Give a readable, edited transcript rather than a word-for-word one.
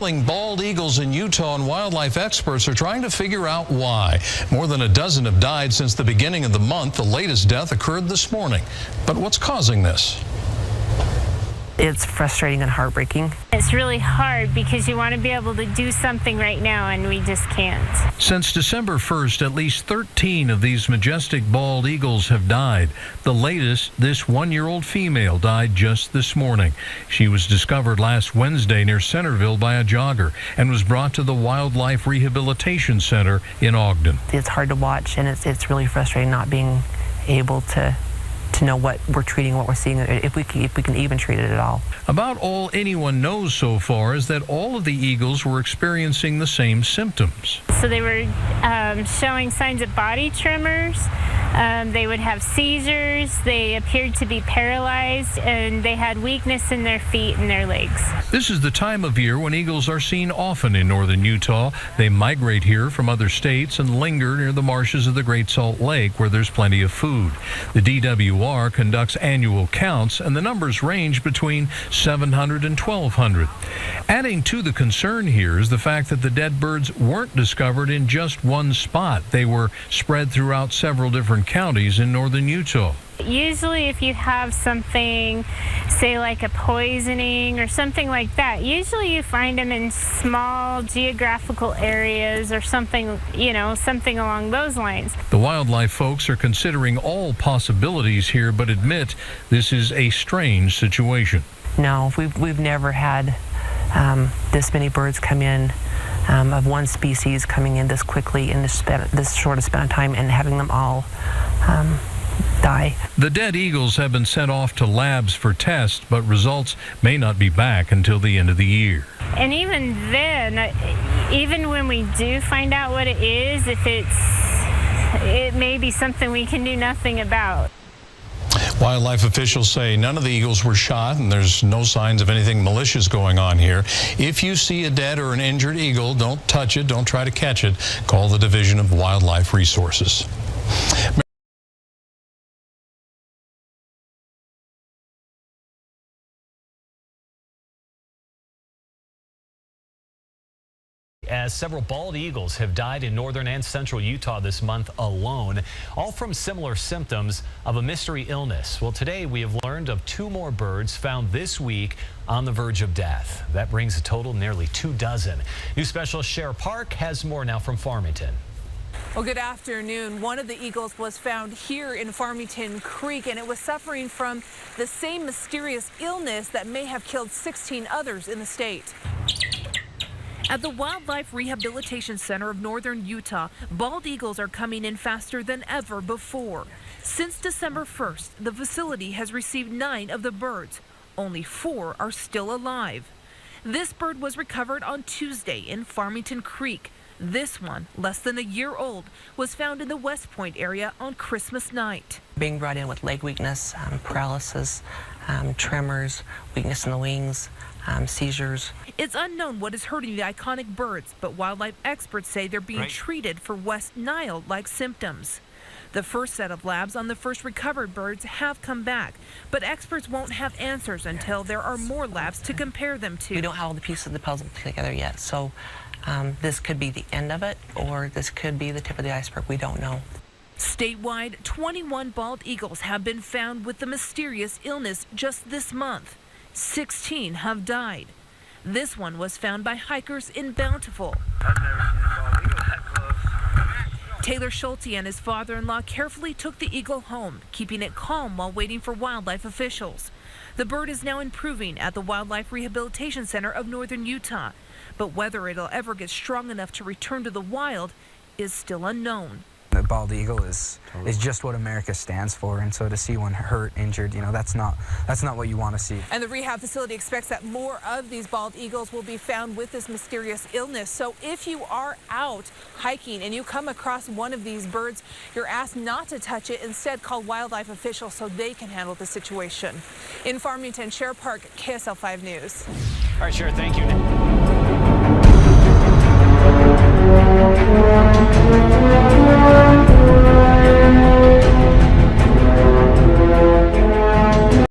crippling bald eagles in Utah, and wildlife experts are trying to figure out why. More than a dozen have died since the beginning of the month. The latest death occurred this morning. But what's causing this? It's frustrating and heartbreaking. It's really hard because you want to be able to do something right now, and we just can't. Since December 1st, at least 13 of these majestic bald eagles have died. The latest, this one-year-old female, died just this morning. She was discovered last Wednesday near Centerville by a jogger and was brought to the Wildlife Rehabilitation Center in Ogden. It's hard to watch, and it's really frustrating not being able to know what we're treating, what we're seeing, if we can even treat it at all. About all anyone knows so far is that all of the eagles were experiencing the same symptoms. So they were showing signs of body tremors. They would have seizures. They appeared to be paralyzed, and they had weakness in their feet and their legs. This is the time of year when eagles are seen often in northern Utah. They migrate here from other states and linger near the marshes of the Great Salt Lake, where there's plenty of food. The DWR conducts annual counts, and the numbers range between 700 and 1,200. Adding to the concern here is the fact that the dead birds weren't discovered in just one spot. They were spread throughout several different counties in northern Utah. Usually if you have something, say like a poisoning or something like that, usually you find them in small geographical areas or something, something along those lines. The wildlife folks are considering all possibilities here, but admit this is a strange situation. No, we've never had this many birds come in, of one species coming in this quickly in this short span of time and having them all die. The dead eagles have been sent off to labs for tests, but results may not be back until the end of the year. And even then, even when we do find out what it is, it may be something we can do nothing about. Wildlife officials say none of the eagles were shot, and there's no signs of anything malicious going on here. If you see a dead or an injured eagle, don't touch it, don't try to catch it. Call the Division of Wildlife Resources. As several bald eagles have died in northern and central Utah this month alone, all from similar symptoms of a mystery illness. Well, today we have learned of 2 more birds found this week on the verge of death. That brings a total nearly 24. News specialist Cher Park has more now from Farmington. Well, good afternoon. One of the eagles was found here in Farmington Creek, and it was suffering from the same mysterious illness that may have killed 16 others in the state. At the Wildlife Rehabilitation Center of northern Utah, bald eagles are coming in faster than ever before. Since December 1st, the facility has received 9 of the birds. Only 4 are still alive. This bird was recovered on Tuesday in Farmington Creek. This one, less than a year old, was found in the West Point area on Christmas night. Being brought in with leg weakness, paralysis, tremors, weakness in the wings, seizures. It's unknown what is hurting the iconic birds, but wildlife experts say they're being treated for West Nile-like symptoms. The first set of labs on the first recovered birds have come back, but experts won't have answers until there are more labs to compare them to. We don't have all the pieces of the puzzle together yet, so this could be the end of it, or this could be the tip of the iceberg. We don't know. Statewide, 21 bald eagles have been found with the mysterious illness just this month. 16 have died. This one was found by hikers in Bountiful. I've never seen a bald eagle that close. Taylor Schulte and his father-in-law carefully took the eagle home, keeping it calm while waiting for wildlife officials. The bird is now improving at the Wildlife Rehabilitation Center of northern Utah, but whether it'll ever get strong enough to return to the wild is still unknown. The bald eagle is just what America stands for, and so to see one hurt, injured, that's not what you want to see. And the rehab facility expects that more of these bald eagles will be found with this mysterious illness. So if you are out hiking and you come across one of these birds, you're asked not to touch it. Instead, call wildlife officials so they can handle the situation. In Farmington, Cher Park, KSL 5 News. All right, Cher, thank you.